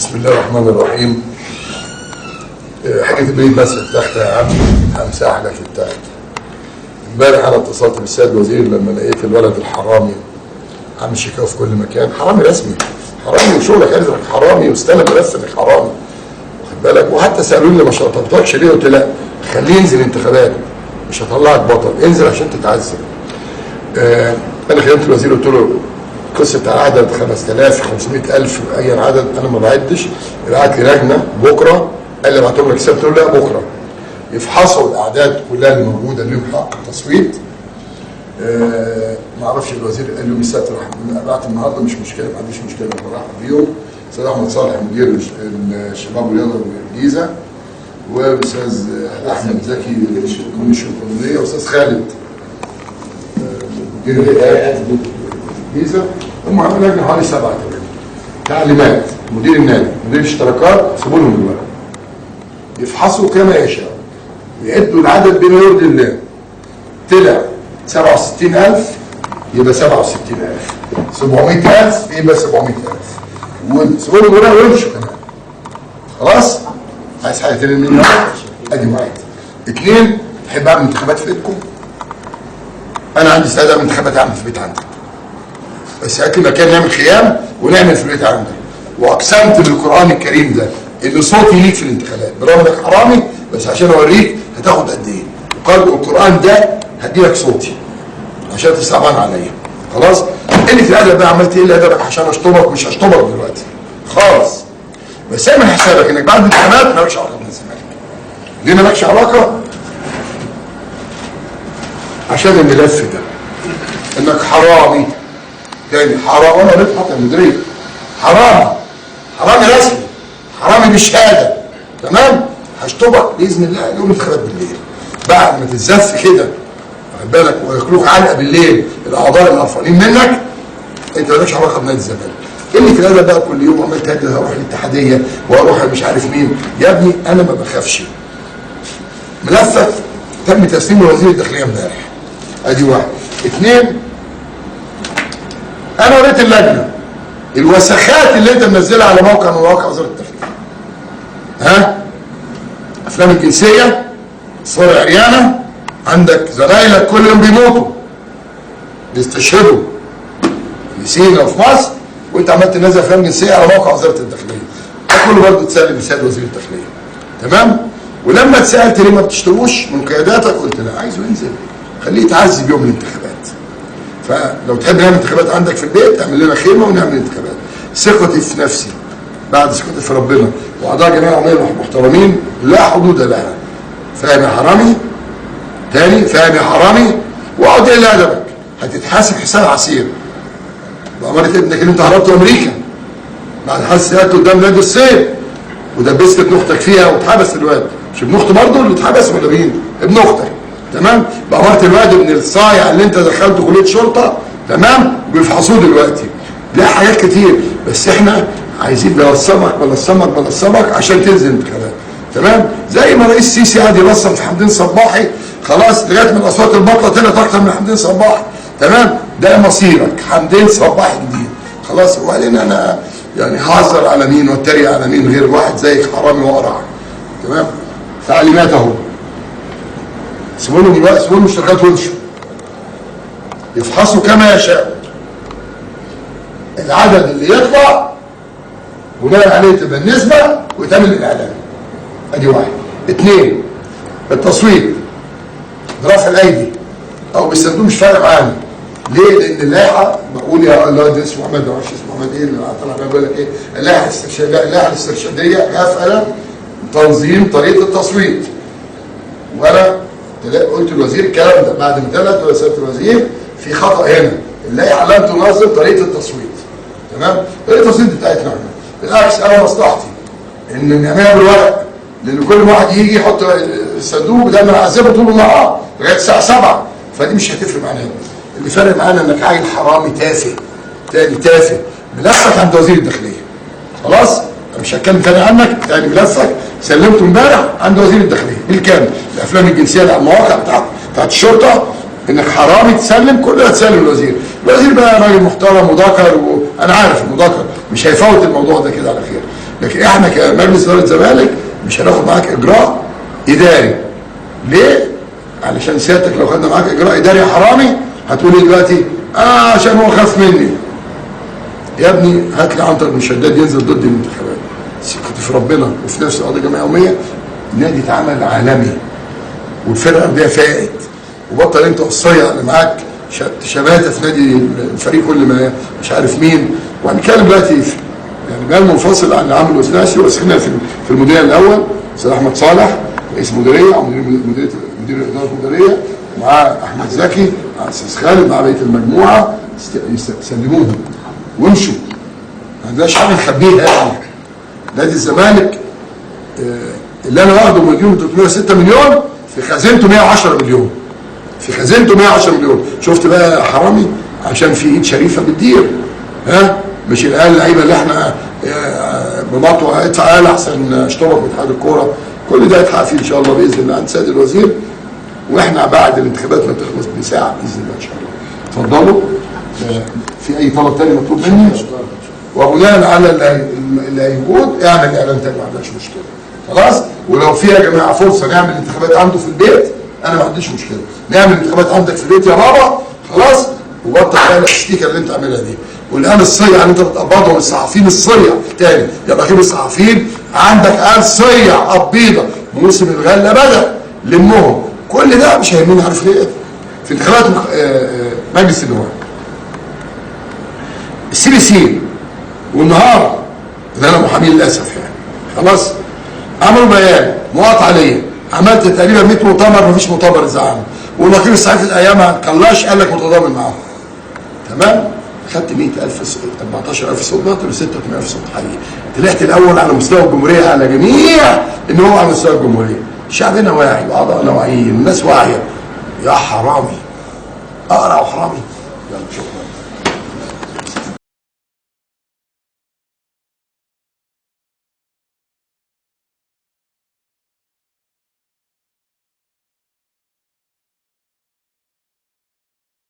بسم الله الرحمن الرحيم. حاجة البريد بس تحت يا عم، همسح لك التحت. امبارح انا اتصلت بالسيد الوزير لما لقيت الولد الحرامي عامل شكاوى في كل مكان، حرامي رسمي، حرامي وشغلك عايزك حرامي واستلم بس انك حرامي، واخد بالك؟ وحتى سالوني ما شطبتكش ليه؟ قلت لا، خليه ينزل انتخابات، مش هطلعك بطل، انزل عشان تتعذب. انا كلمت الوزير قلت له قصه عدد 5000 500,000 اي عدد انا ما بعدش، ابعت لي لجنه بكره، قال لي ابعتهم لك السبت، قلت له لا بكره يفحصوا الاعداد كلها اللي موجوده اللي لهم حق تصويت. ما اعرفش الوزير قال لهم السبت راح ابعت النهارده، مش مشكله، ما عنديش مشكله، برحب بيهم. استاذ احمد صالح مدير الشباب والرياضه والجيزه، والاستاذ احمد زكي الكوميشن القانونيه، واستاذ خالد مدير الهيئات الجيزه. هم عملوا لجنه حوالي 7 تعليمات مدير النادي، مدير الاشتراكات، سيبوا لهم الورق يفحصوا كما يشاء، يعدوا العدد بما يرضي الله. طلع 67,000 يبقى 67,000، 700,000 يبقى 700,000، وسيبوا لهم الورق ويمشوا كمان. خلاص؟ عايز حاجه تاني مني؟ ادي واحد. 2، تحب اعمل انتخابات في بيتكم؟ انا عندي استعداد اعمل انتخابات، اعمل في البيت عندك، بس هات لي مكان نعمل خيام ونعمل في البيت عندك. واقسمت بالقران الكريم ده ان صوتي ليك في الانتخابات، برغم انك حرامي، بس عشان اوريك هتاخد قد ايه. قال القران ده هدي لك صوتي عشان تصعبان عليا. خلاص؟ اللي في الادب بقى عملت ايه الادب عشان اشطبك؟ مش هشطبك دلوقتي خالص، بس اعمل حسابك انك بعد الانتخابات مالكش علاقه بالزمالك. ليه مالكش علاقه؟ عشان الملف ده انك حرامي تاني، حرام. وانا قلت حتى المديريه حرامي، حرامي رسمي، حرامي بالشهاده، تمام؟ هشطبك باذن الله يوم الانتخابات بالليل، بعد ما تتزف كده واخد بالك وياكلوك علقه بالليل الاعضاء القرفانين منك، انت مالكش علاقه بنادي الزمالك. اللي في الادب بقى كل يوم عمال تهدد هروح الاتحاديه واروح مش عارف مين. يا ابني انا ما بخافش. ملفك تم تسليمه لوزير الداخليه امبارح، ادي 1. 2، انا وريت اللجنه الوسخات اللي انت منزلها على موقع من مواقع وزاره الداخليه. افلام الجنسيه، صور عريانه، عندك زمايلك كل يوم بيموتوا بيستشهدوا في سينا وفي مصر، وانت عمال تنزل افلام جنسيه على موقع وزاره الداخليه. ده كله برضه اتسال بسيد وزير الداخليه، تمام؟ ولما اتسالت ليه ما بتشتروش من قياداتك، قلت لا، عايزه ينزل خليه يتعذب يوم الانتخابات. فلو تحب نعمل انتخابات عندك في البيت اعمل لنا خيمه ونعمل انتخابات. ثقتي في نفسي بعد ثقتي في ربنا واعضاء جمعيه العموميه محترمين لا حدود لها. فاهم يا حرامي؟ تاني، فاهم يا حرامي؟ واقعد الى ادبك، هتتحاسب حساب عسير بأمارة ابنك اللي انت هربته امريكا بعد حادثه قدام نادي الصيد ودبست ابن اختك فيها واتحبس الواد. مش ابن اخته برضه اللي اتحبس ولا مين؟ ابن اختك، تمام؟ بأمارة الواد ابن الصايع اللي انت دخلته كليه شرطه، تمام؟ بيفحصوه دلوقتي. لا حاجات كتير، بس احنا عايزين نلصمك عشان تنزل انتخابات، تمام؟ زي ما رئيس السيسي قاعد يلصم في حمدين صباحي، خلاص لغايه من اصوات البطله طلعت اكتر من حمدين صباحي، تمام؟ ده مصيرك، حمدين صباحي جديد، خلاص. وبعدين انا يعني هعذر على مين واتريق على مين غير واحد زيك حرامي وقرع، تمام؟ تعليمات اهو، سيبوا لهم دلوقتي، سيبوا لهم الشركات وامشوا يفحصوا كما يشاء. العدد اللي يطلع بناء عليه تبقى النسبه ويتعمل الاعلان، ادي 1. 2، التصويت برفع الايدي او بالصندوق مش فارق معانا. ليه؟ لان اللائحه بقول يا الله ده اسمه محمد، ما اعرفش اسمه محمد ايه اللي طلع بيقول لك ايه، اللائحه الاسترشاديه غافله تنظيم طريقه التصويت. وانا قلت للوزير الكلام ده بعد ما طلعت رساله الوزير في خطا هنا، اللائحه لم تنظم طريقه التصويت، تمام؟ طريقه التصويت بتاعتنا احنا بالعكس، انا مصلحتي ان نعملها بالورق، لان كل واحد يجي يحط الصندوق بدل ما اعذبه طول النهار لغايه الساعه 7، فدي مش هتفرق معانا. اللي فارق معانا انك عيل حرامي تافه، تافه. ملفك عند وزير الداخليه، خلاص؟ انا مش هتكلم تاني عنك، يعني ملفك سلمته امبارح عند وزير الداخليه بالكامل. الافلام الجنسيه اللي على المواقع بتاعت الشرطه انك حرامي تسلم، كل ده تسلم الوزير. الوزير بقى راجل محترم وذكر، وانا عارف انه ذكر مش هيفوت الموضوع ده كده على خير. لكن احنا كمجلس اداره الزمالك مش هناخد معاك اجراء اداري. ليه؟ علشان سيادتك لو خدنا معاك اجراء اداري يا حرامي هتقول ايه دلوقتي؟ عشان هو خاف مني. يا ابني هات لي عنتر بن شداد ينزل ضد الانتخابات. كنت في ربنا وفي نفس القضيه جمعيه يوميه، نادي اتعمل عالمي والفرقه دي فائت، وبطل انت الصيع اللي معاك شماته في نادي الفريق كل ما مش عارف مين. وهنتكلم دلوقتي في يعني بيان منفصل عن اللي عمله سلاسي، وسخنا في المدير الاول استاذ احمد صالح رئيس مديريه او مدير اداره مديريه، معاه احمد زكي، مع استاذ خالد، مع بقيه المجموعه، سلموهم وامشوا. ما عندناش حاجه نخبيها يعني. نادي الزمالك اللي انا واخده مديون 306 مليون في خزينته 110 مليون. في خزينته 110 مليون. شفت بقى يا حرامي؟ عشان في ايد شريفه بتدير. مش العيال اللعيبه اللي احنا بمطوه ادفع قال احسن اشترك باتحاد الكوره. كل ده يتحقق فيه ان شاء الله باذن الله عند سيد الوزير، واحنا بعد الانتخابات ما تخلص بساعه باذن الله ان شاء الله. اتفضلوا. في اي طلب تاني مطلوب مني؟ وبناء على اللي هيوجد اعمل اعلان تاني، ما عندناش مشكله. خلاص؟ ولو في يا جماعه فرصه نعمل انتخابات عنده في البيت انا ما عنديش مشكله. نعمل انتخابات عندك في البيت يا بابا، خلاص؟ وبطل بقى الاستيكه اللي انت عاملها دي. والان الصيع اللي انت بتقبضهم الصحفيين الصيع تاني، يبقى كده الصحفيين عندك قال صيع قبيضه، موسم الغله بدا لمهم. كل ده مش هيهمني. عارف ليه؟ في انتخابات مجلس النواب السي بي سي والنهارده اللي انا محامي للاسف يعني خلاص عملوا بيان مقاطعه ليا، عملت تقريبا 100 مؤتمر مفيش مؤتمر اتزعل، والوكيل الصحفي الايام كلاش قال لك متضامن معاهم. تمام؟ خدت 100,000 14,000 صوت باطل و86,000 صوت حقيقي. طلعت الاول على مستوى الجمهوريه على جميع ان هو على مستوى الجمهوريه. شعبنا واعي واعضائنا واعيين والناس واعيه. يا حرامي اقرا وحرامي. يلا شكرا.